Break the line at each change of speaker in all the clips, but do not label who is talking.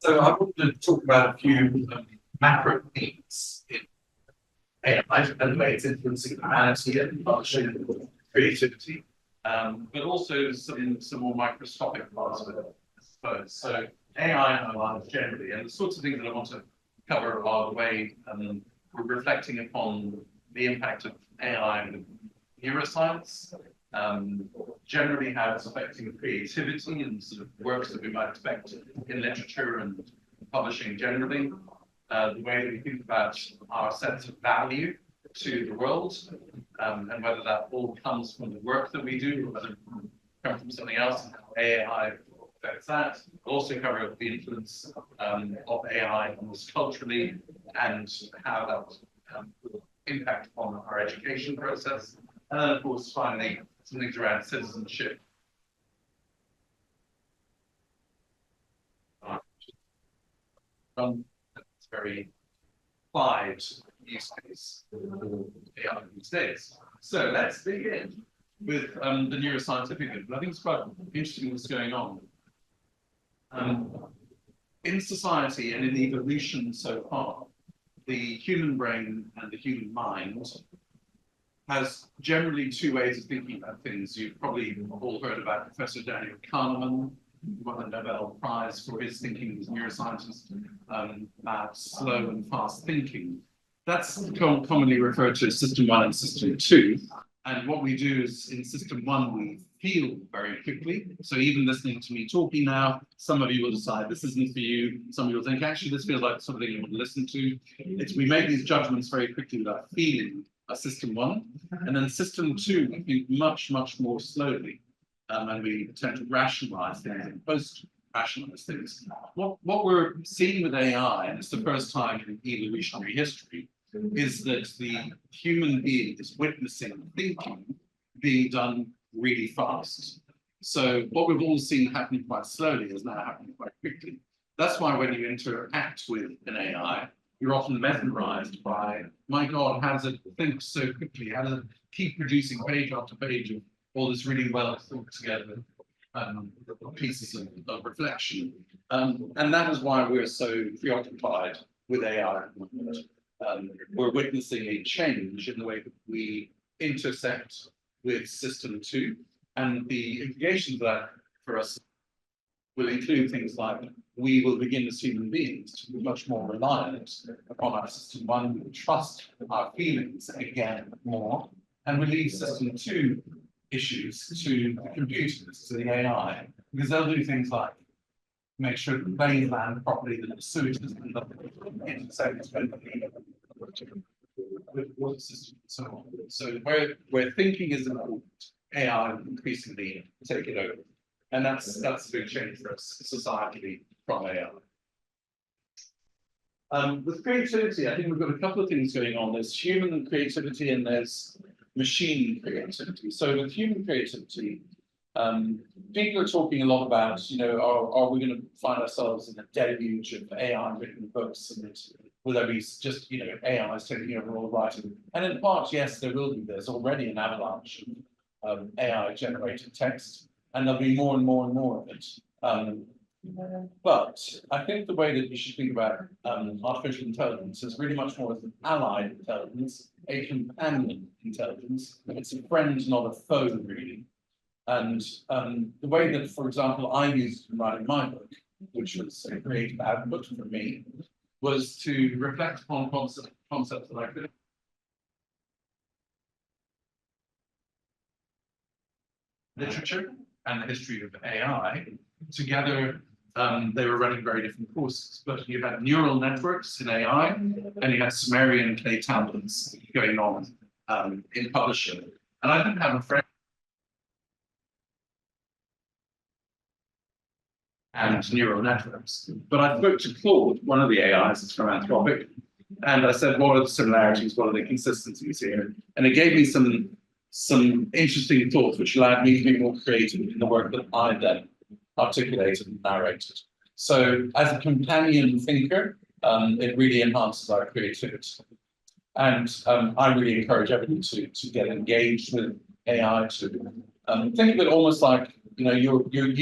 So I wanted to talk about a few macro themes in AI and the way it's influencing humanity and partnership and creativity, but also some more microscopic parts of it, I suppose. So AI and our generally, and the sorts of things that I want to cover are the way we're reflecting upon the impact of AI and neuroscience, generally how it's affecting creativity and sort of works that we might expect in literature and publishing generally, the way that we think about our sense of value to the world, and whether that all comes from the work that we do or whether it comes from something else, and how AI affects that. We'll also cover the influence of AI on us culturally and how that will impact on our education process. And then, of course, finally, some things around citizenship. It's very applied use case for AI these days. So let's begin with the neuroscientific bit. I think it's quite interesting what's going on. In society and in evolution so far, the human brain and the human mind has generally two ways of thinking about things. You've probably all heard about Professor Daniel Kahneman, who won the Nobel Prize for his thinking as a neuroscientist, about slow and fast thinking. That's commonly referred to as system 1 and system 2. And what we do is in system 1, we feel very quickly. So even listening to me talking now, some of you will decide this isn't for you. Some of you will think, actually, this feels like something you want to listen to. We make these judgments very quickly without feeling. System 1, and then system 2, we think much, much more slowly, and we tend to rationalize things and post-rationalize things. What we're seeing with AI, and it's the first time in evolutionary history, is that the human being is witnessing thinking being done really fast. So what we've all seen happening quite slowly is now happening quite quickly. That's why when you interact with an AI, you're often mesmerized by, my God, how does it think so quickly? How does it keep producing page after page of all this really well thought together pieces of reflection? And that is why we're so preoccupied with AI. We're witnessing a change in the way that we intersect with system 2, and the implications of that for us will include things like we will begin as human beings to be much more reliant upon our system 1. We will trust our feelings again more, and we leave system 2 issues to the computers, to the AI, because they'll do things like make sure that the planes land properly, that the sewage doesn't end up intersecting with water system and so on. So where thinking is important, AI will increasingly take it over. And that's a big change for us societally from AI. With creativity, I think we've got a couple of things going on. There's human creativity and there's machine creativity. So with human creativity, people are talking a lot about, are we going to find ourselves in a deluge of AI-written books, and will there be just, AI is taking over all writing? And in part, yes, there will be. There's already an avalanche of AI-generated text, and there'll be more and more and more of it. But I think the way that you should think about artificial intelligence is really much more as an allied intelligence, a companion intelligence. It's a friend, not a foe, really. And the way that, for example, I used in writing my book, which was a great output for me, was to reflect upon concepts that I could. Literature and the history of AI together. They were running very different courses, but you had neural networks in AI, and you had Sumerian clay tablets going on in publishing. And I didn't have a friend and neural networks, but I spoke to Claude, one of the AIs, it's from Anthropic, and I said, what are the similarities, what are the consistencies here? And it gave me some interesting thoughts, which allowed me to be more creative in the work that I then articulated and narrated. So as a companion thinker, it really enhances our creativity. And I really encourage everyone to get engaged with AI, to think of it almost like, you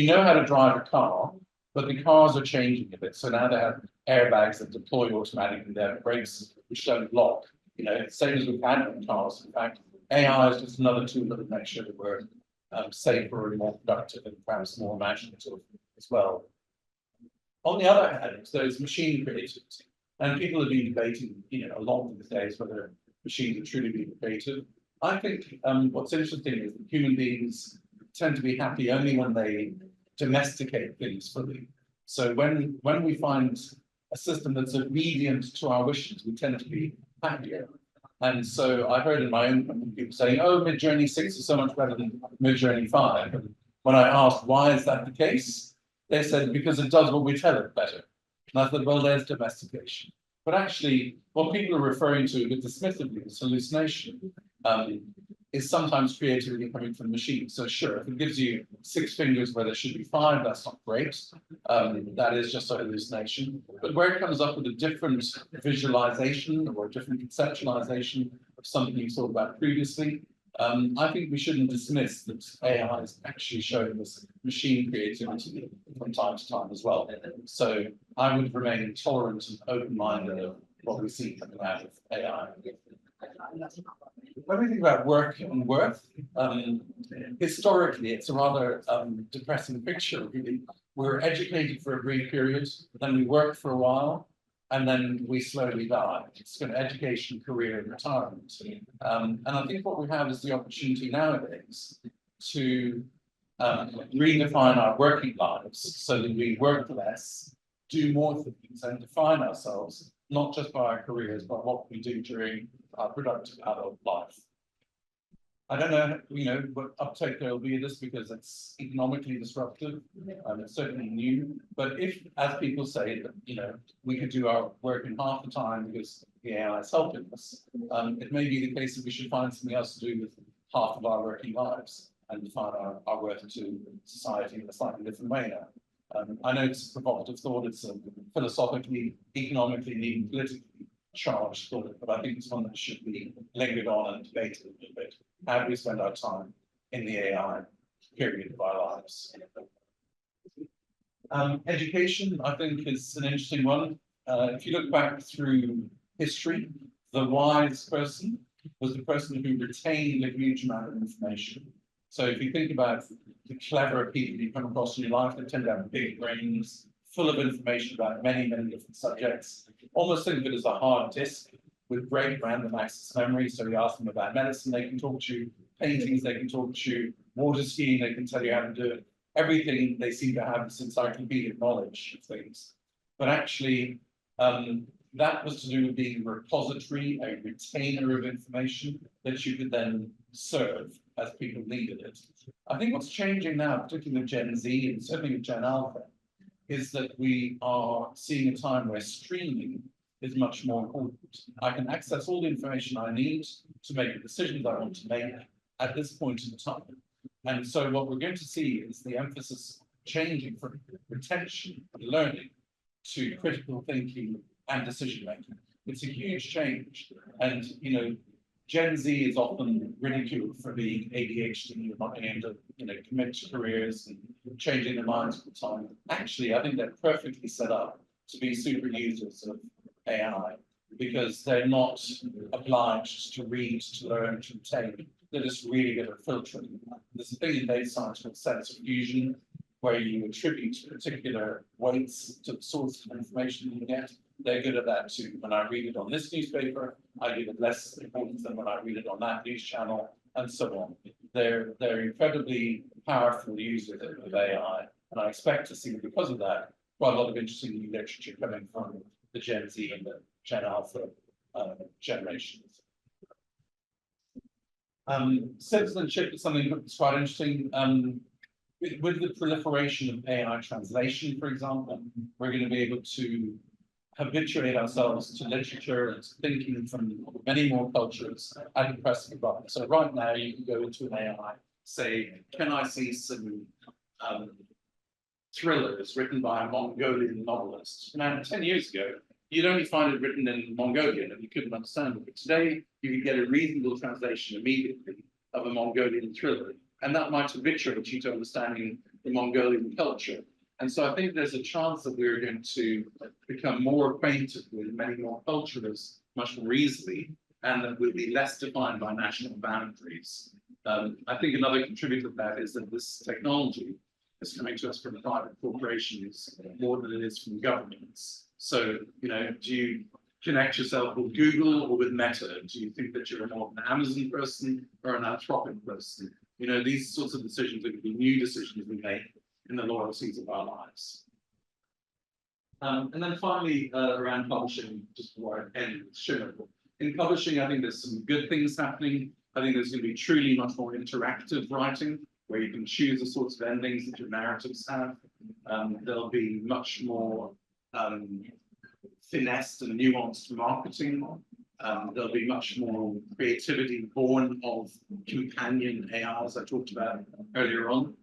know how to drive a car,
but the cars are changing a bit. So now they have airbags that deploy automatically, they have brakes which don't lock. You know, same as we've had in cars. In fact, AI is just another tool that will make sure that we're safer and more productive and perhaps more imaginative as well. On the other hand, there's machine creativity. And people have been debating, you know, a lot these days whether machines are truly being creative. I think what's interesting is that human beings tend to be happy only when they domesticate things fully. So when we find a system that's obedient to our wishes, we tend to be happier. And so I heard in my own company people saying, oh, Midjourney 6 is so much better than Midjourney 5. And when I asked why is that the case, they said because it does what we tell it better. And I thought, well, there's domestication. But actually, what people are referring to a bit dismissively as hallucination is sometimes creativity coming from machines. So sure, if it gives you 6 fingers where there should be 5, that's not great. That is just a hallucination. But where it comes up with a different visualization or a different conceptualization of something you thought about previously, I think we shouldn't dismiss that AI is actually showing us machine creativity from time to time as well. So I would remain tolerant and open-minded of what we see coming out of AI. When we think about work and worth, historically, it's a rather depressing picture, really. We're educated for a brief period, then we work for a while, and then we slowly die. It's kind of education, career, and retirement. And I think what we have is the opportunity nowadays to redefine our working lives so that we work less, do more things, and define ourselves, not just by our careers, but what we do during our productive adult life. I don't know, you know, what uptake there will be of this because it's economically disruptive. It's certainly new. But if, as people say, that you know, we could do our work in half the time because the AI is helping us, it may be the case that we should find something else to do with half of our working lives and define our worth to society in a slightly different way now. I know it's a provocative thought. It's a philosophically, economically, and even politically charged thought, but I think it's one that should be lingered on and debated a little bit. How do we spend our time in the AI period of our lives? Education, I think, is an interesting one. If you look back through history, the wise person was the person who retained a huge amount of information. So if you think about the clever people you come across in your life, they tend to have big brains, full of information about many, many different subjects. Almost think of it as a hard disk with great random access memory. So you ask them about medicine, they can talk to you, paintings, they can talk to you, water skiing, they can tell you how to do it. Everything they seem to have this encyclopedic knowledge of things. But actually, that was to do with being a repository, a retainer of information that you could then serve as people needed it. I think what's changing now, particularly with Gen Z and certainly with Gen Alpha, is that we are seeing a time where streaming is much more important. I can access all the information I need to make the decisions I want to make at this point in time. And so what we're going to see is the emphasis changing from retention and learning to critical thinking and decision making. It's a huge change. And, you know, Gen Z is often ridiculed for being ADHD and not being able to, you know, commit to careers and changing their minds all the time. Actually, I think they're perfectly set up to be super users of AI because they're not obliged to read, to learn, to retain. They're just really good at filtering. There's a thing in data science called sensor fusion, where you attribute particular weights to the source of information you get. They're good at that too. When I read it on this newspaper, I give it less importance than when I read it on that news channel, and so on. They're incredibly powerful users of AI, and I expect to see, because of that, quite a lot of interesting new literature coming from the Gen Z and the Gen Alpha generations. Citizenship is something that's quite interesting. With the proliferation of AI translation, for example, we're going to be able to habituate ourselves to literature and thinking from many more cultures at the press of a button. So right now, you can go into an AI, say, can I see some thrillers written by a Mongolian novelist? Now, 10 years ago, you'd only find it written in Mongolian and you couldn't understand it. But today, you can get a reasonable translation immediately of a Mongolian thriller. And that might habituate you to understanding the Mongolian culture. And so I think there's a chance that we're going to become more acquainted with many more cultures much more easily, and that we'll be less defined by national boundaries. I think another contributor to that is that this technology is coming to us from private corporations more than it is from governments. So, do you connect yourself with Google or with Meta? Do you think that you're more an Amazon person or an Anthropic person? These sorts of decisions are going to be new decisions we make in the loyalties of our lives. And then finally, around publishing, just before I end with Shimmr. In publishing, I think there's some good things happening. I think there's going to be truly much more interactive writing, where you can choose the sorts of endings that your narratives have. There'll be much more finessed and nuanced marketing. There'll be much more creativity born of companion AI, as I talked about earlier on.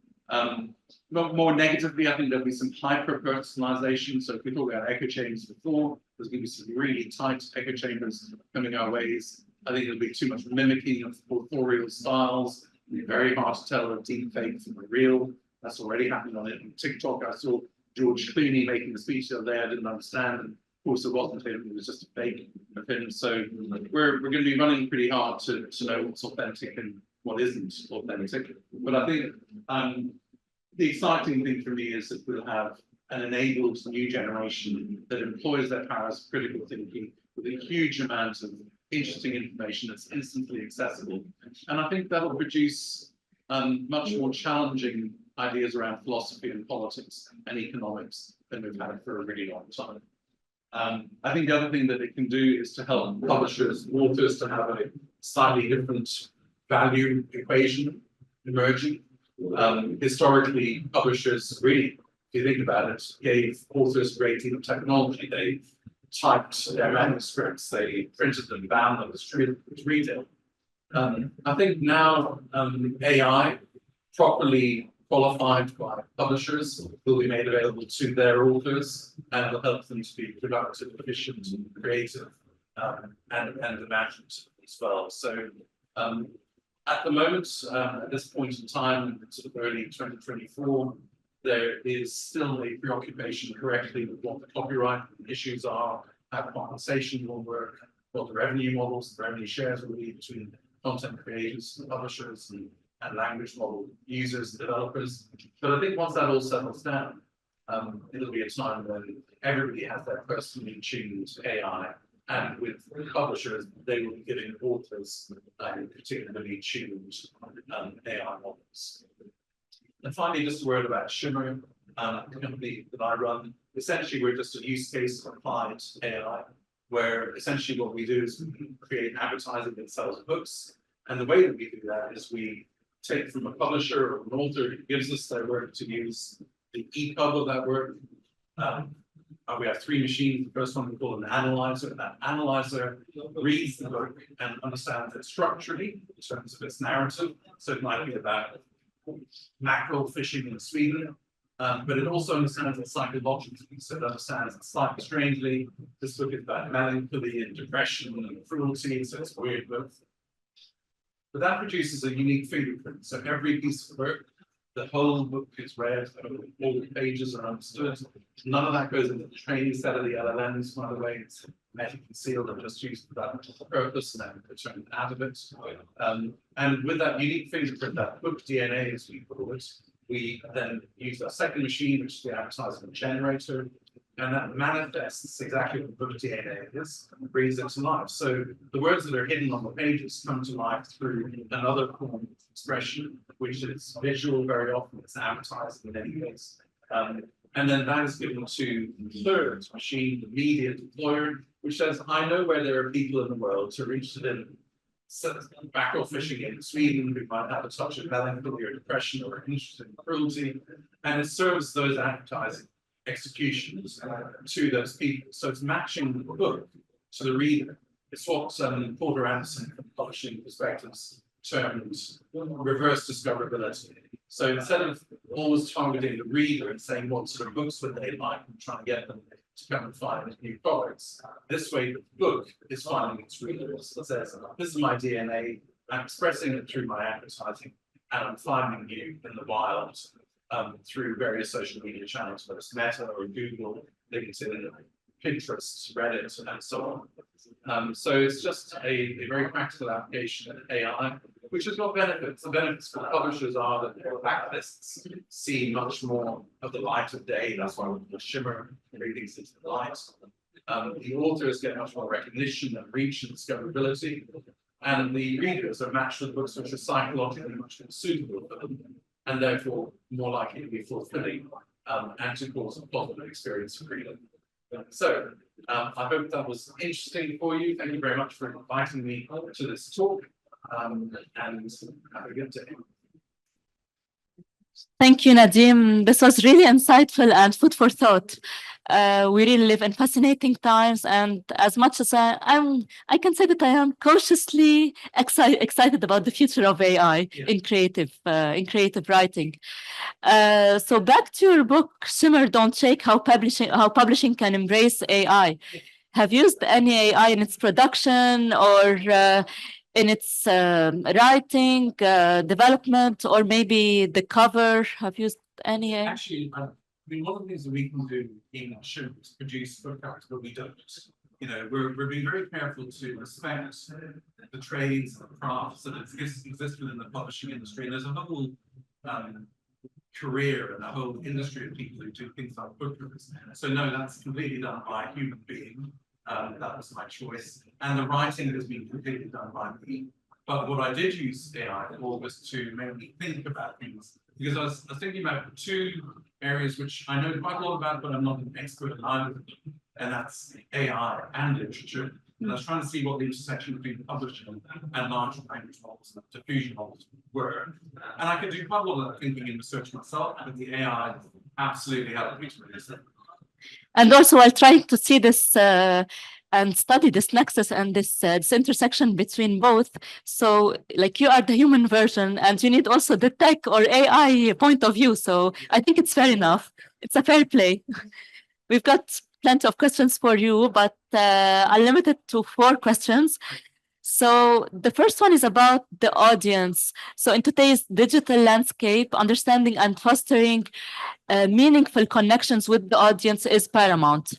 More negatively, I think there'll be some hyper-personalization. So if we talked about echo chambers before, there's going to be some really tight echo chambers coming our ways. I think there'll be too much mimicking of authorial styles. It'll be very hard to tell a deep fake from a real. That's already happened on TikTok. I saw George Clooney making a speech the other day I didn't understand. And of course, it wasn't him. It was just a fake of him. So we're going to be running pretty hard to know what's authentic and what isn't authentic. But I think the exciting thing for me is that we'll have an enabled new generation that employs their powers of critical thinking with a huge amount of interesting information that's instantly accessible. And I think that'll produce much more challenging ideas around philosophy and politics and economics than we've had for a really long time. I think the other thing that it can do is to help publishers, authors to have a slightly different value equation emerging. Historically, publishers really, if you think about it, gave authors a great deal of technology. They typed their manuscripts, they printed them, bound them, distributed them to retail. I think now AI, properly qualified by publishers, will be made available to their authors and will help them to be productive, efficient, creative, and imaginative as well. So at the moment, at this point in time, sort of early 2024, there is still a preoccupation correctly with what the copyright issues are, how compensation will work, what the revenue models, the revenue shares will be between content creators, publishers, and language model users, developers. But I think once that all settles down, it'll be a time when everybody has their personally tuned AI, and with publishers, they will be giving authors particularly tuned AI models. And finally, just a word about Shimmr, the company that I run. Essentially, we're just a use case of applied AI, where essentially what we do is we create advertising that sells books. And the way that we do that is we take from a publisher or an author who gives us their work to use the EPUB of that work. We have three machines. The first one we call an analyzer. That analyzer reads the book and understands it structurally in terms of its narrative. So it might be about mackerel fishing in Sweden, but it also understands it psychologically. So it understands it slightly strangely. This book is about melancholy and depression and cruelty, so it's a weird book. But that produces a unique fingerprint. So every piece of work, the whole book is read, all the pages are understood. None of that goes into the training set of the LLMs, by the way. It's hermetically concealed and just used for that purpose and then returned out of it. And with that unique fingerprint, that book DNA, as we call it, we then use our second machine, which is the advertising generator, and that manifests exactly what the book DNA is and brings it to life. So the words that are hidden on the pages come to life through another form of expression, which is visual very often, it's advertising in any case. And then that is given to the third machine, the media deployer, which says, I know where there are people in the world who are interested in mackerel fishing in Sweden, who might have a touch of melancholy or depression or interested in cruelty, and it serves those advertising executions to those people. So it's matching the book to the reader. It's what Porter Anderson from publishing perspectives termed reverse discoverability. So instead of always targeting the reader and saying what sort of books would they like and trying to get them to come and find new products, this way the book is finding its readers. It says, this is my DNA, I'm expressing it through my advertising, and I'm finding you in the wild through various social media channels, whether it's Meta or Google, LinkedIn, Pinterest, Reddit, and so on. So it's just a very practical application of AI, which has got benefits. The benefits for publishers are that their backlists see much more of the light of day. That's why we call Shimmr, everything sees the light. The authors get much more recognition and reach and discoverability. And the readers are matched with books which are psychologically much more suitable for them, and therefore more likely to be fulfilling and to cause a positive experience for reading. So I hope that was interesting for you. Thank you very much for inviting me to this talk, and have a good day.
Thank you, Nadim. This was really insightful and food for thought. We really live in fascinating times, and as much as I can say that I am cautiously excited about the future of AI in creative writing. So back to your book, Shimmr Don't Shake: How Publishing Can Embrace AI. Have you used any AI in its production or in its writing, development, or maybe the cover? Have you used any?
Actually, I mean, one of the things that we can do in Shimmr is produce book covers, but we don't. You know, we're being very careful to respect the trades and the crafts that exist within the publishing industry. And there's a whole career and a whole industry of people who do things like book covers. So no, that's completely done by a human being. That was my choice. And the writing has been completely done by me. But what I did use AI for was to make me think about things. Because I was thinking about two areas which I know quite a lot about, but I'm not an expert in either of them. And that's AI and literature. And I was trying to see what the intersection between publishing and large language models and diffusion models were. And I could do quite a lot of that thinking and research myself, but the AI absolutely helped me to realize that.
And also, while trying to see this and study this nexus and this intersection between both, so like you are the human version, and you need also the tech or AI point of view. So I think it's fair enough. It's a fair play. We've got plenty of questions for you, but I'll limit it to 4 questions. So the first one is about the audience. So in today's digital landscape, understanding and fostering meaningful connections with the audience is paramount.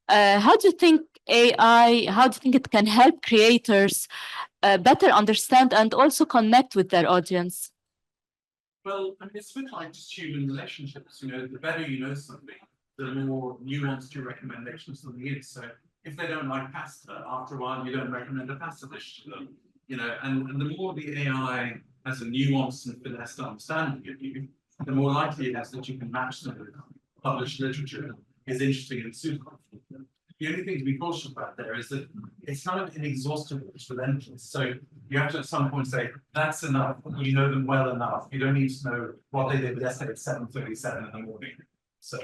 How do you think it can help creators better understand and also connect with their audience?
Well, I mean, it's a bit like just human relationships. You know, the better you know something, the more nuanced your recommendation of something is. So if they don't like pasta, after a while, you don't recommend a pasta dish to them. You know, and the more the AI has a nuanced and finessed understanding of you, the more likely it is that you can match them with published literature is interesting and suitable. The only thing to be cautious about there is that it's kind of inexhaustible, it's relentless. So you have to at some point say, that's enough, you know them well enough. You don't need to know what they did yesterday at 7:37 in the morning. So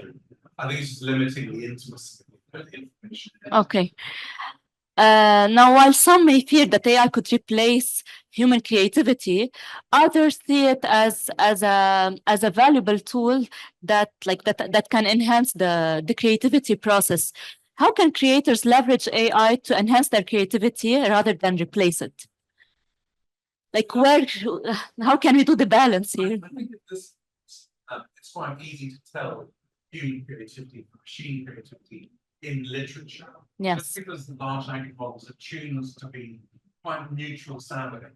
I think it's just limiting the intimacy of the information.
Okay. Now, while some may fear that AI could replace human creativity, others see it as a valuable tool that can enhance the creativity process. How can creators leverage AI to enhance their creativity rather than replace it? Like, how can we do the balance here?
I think it's quite easy to tell human creativity from machine creativity in literature.
Yes.
Just because the large language models are tuned to be quite neutral sounding.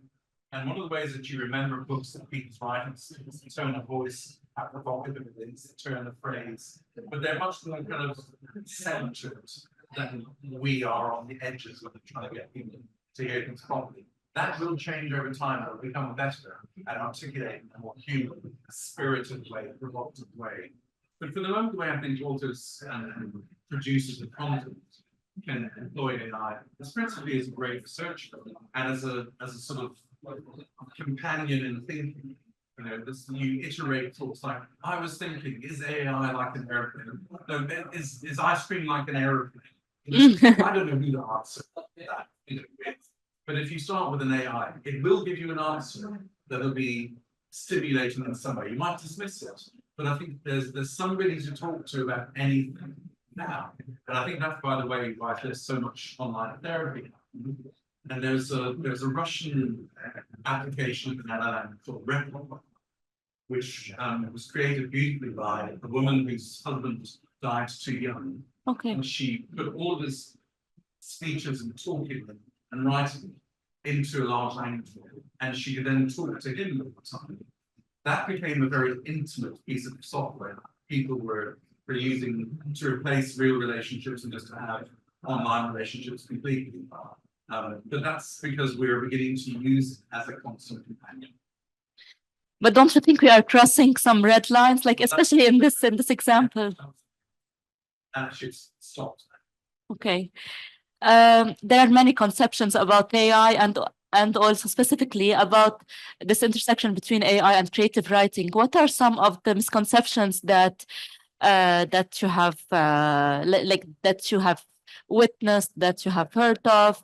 And one of the ways that you remember books that people's writing is the tone of voice, how provocative it is, the turn of phrase. But they're much more kind of centered than we are on the edges of trying to get people to hear things properly. That will change over time. It will become better at articulating a more human, spirited way, provocative way. But for the moment, the way I think authors and producers of content can employ AI is principally as a great researcher and as a sort of companion in thinking. You know, you iterate thoughts like, I was thinking, is AI like an airplane? No, is ice cream like an aeroplane? I don't know who to answer that with. But if you start with an AI, it will give you an answer that will be stimulating in some way. You might dismiss it, but I think there's somebody to talk to about anything now. And I think that's, by the way, why there's so much online therapy. And there's a Russian application of an LLM called Reshaping,
which was created beautifully by a woman whose husband died too young.
Okay.
And she put all of his speeches and talking and writing into a large language model, and she could then talk to him all the time. That became a very intimate piece of software people were using to replace real relationships and just to have online relationships completely. But that's because we're beginning to use it as a constant companion.
But don't you think we are crossing some red lines, like especially in this example?
And it should stop.
Okay. There are many conceptions about AI and also specifically about this intersection between AI and creative writing. What are some of the misconceptions that that you have that you have witnessed, that you have heard of,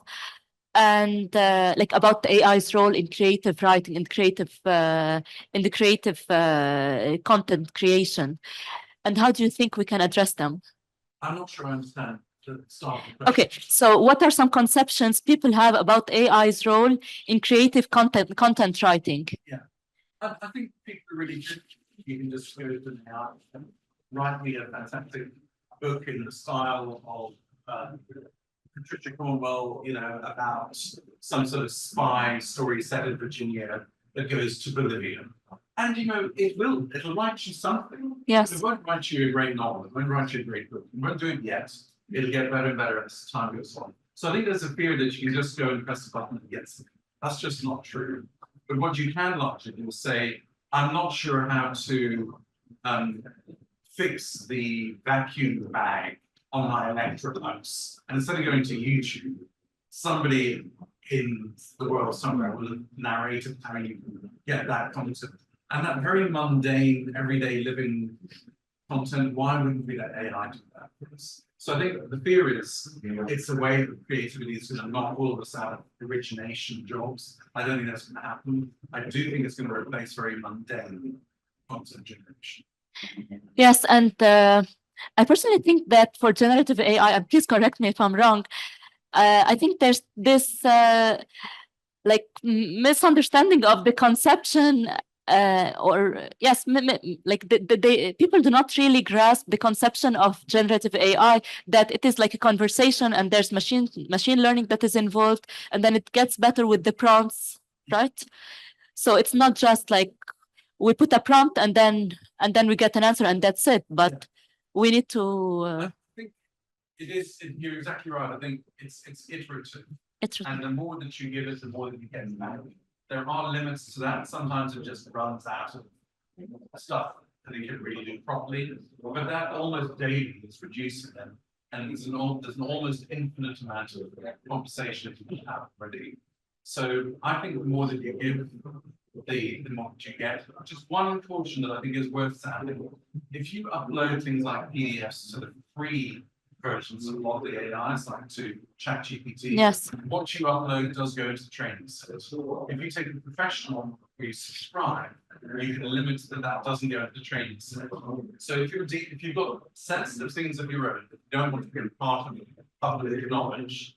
and like about the AI's role in creative writing and in the creative content creation, and how do you think we can address them?
I'm not sure I understand.
Okay, so what are some conceptions people have about AI's role in creative content writing?
Yeah, I think people are really good. You can just go to AI and write me a fantastic book in the style of Patricia Cornwell, you know, about some sort of spy story set in Virginia that goes to Bolivia. And you know, it'll write you something.
Yes.
It won't write you a great novel, it won't write you a great book. It won't do it yet. It'll get better and better as time goes on. So I think there's a fear that you can just go and press a button and get something. That's just not true. But what you can largely do is say, I'm not sure how to fix the vacuum bag on my Electrolux. And instead of going to YouTube, somebody in the world somewhere will have narrated how you can get that content. And that very mundane, everyday living content, why wouldn't we let AI do that for us? So I think the fear is it's a way that creativity is going to knock all of us out of origination jobs. I don't think that's going to happen. I do think it's going to replace very mundane content generation.
Yes, and I personally think that for generative AI, and please correct me if I'm wrong, I think there's this like misunderstanding of the conception like people do not really grasp the conception of generative AI, that it is like a conversation and there's machine learning that is involved, and then it gets better with the prompts, right? So it's not just like we put a prompt and then we get an answer and that's it, but we need to
I think it is, you're exactly right. I think it's iterative. And the more that you give it, the more that you get back. There are limits to that. Sometimes it just runs out of stuff that it can really do properly. But that almost daily is reducing them. And there's an almost infinite amount of conversation you can have already. So I think the more that you give, the more that you get. Just one caution that I think is worth sounding. If you upload things like PDFs to the free versions of a lot of the AIs, like to ChatGPT,
yes,
what you upload does go into the training set. If you take a professional who you subscribe, you can limit that doesn't go into the training set. So if you've got sensitive things of your own that you don't want to be part of public knowledge,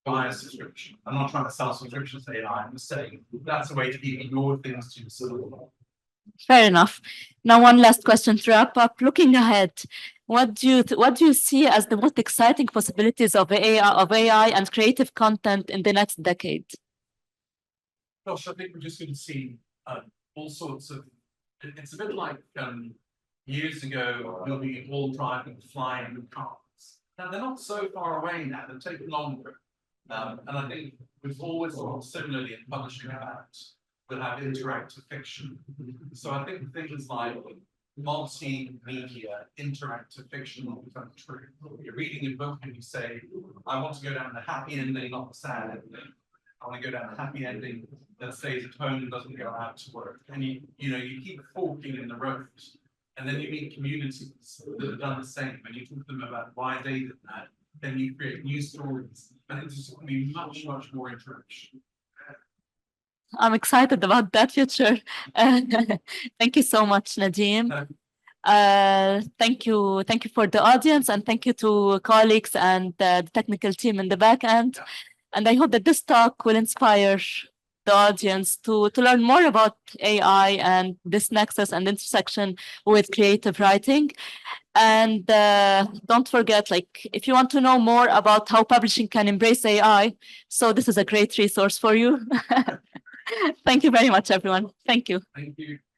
buy a subscription. I'm not trying to sell subscriptions to AI. I'm just saying that's a way to keep your things to yourself.
Fair enough. Now, one last question to wrap up. Looking ahead, what do you see as the most exciting possibilities of AI and creative content in the next decade?
Gosh, I think we're just going to see all sorts of. It's a bit like years ago, we'll be all driving flying cars. Now they're not so far away now. They've taken longer, and I think we've always thought similarly in publishing about. Will have interactive fiction. So I think things like multimedia interactive fiction will become true. You're reading a book and you say, I want to go down the happy ending, not the sad ending. I want to go down the happy ending that stays at home and doesn't go out to work. And you keep forking in the road. And then you meet communities that have done the same, and you talk to them about why they did that. Then you create new stories. I think there's going to be much, much more interaction.
I'm excited about that future. Thank you so much, Nadim. Thank you for the audience, and thank you to colleagues and the technical team in the back end. And I hope that this talk will inspire the audience to learn more about AI and this nexus and intersection with creative writing. And don't forget, like, if you want to know more about how publishing can embrace AI, so this is a great resource for you. Thank you very much, everyone. Thank you.
Thank you.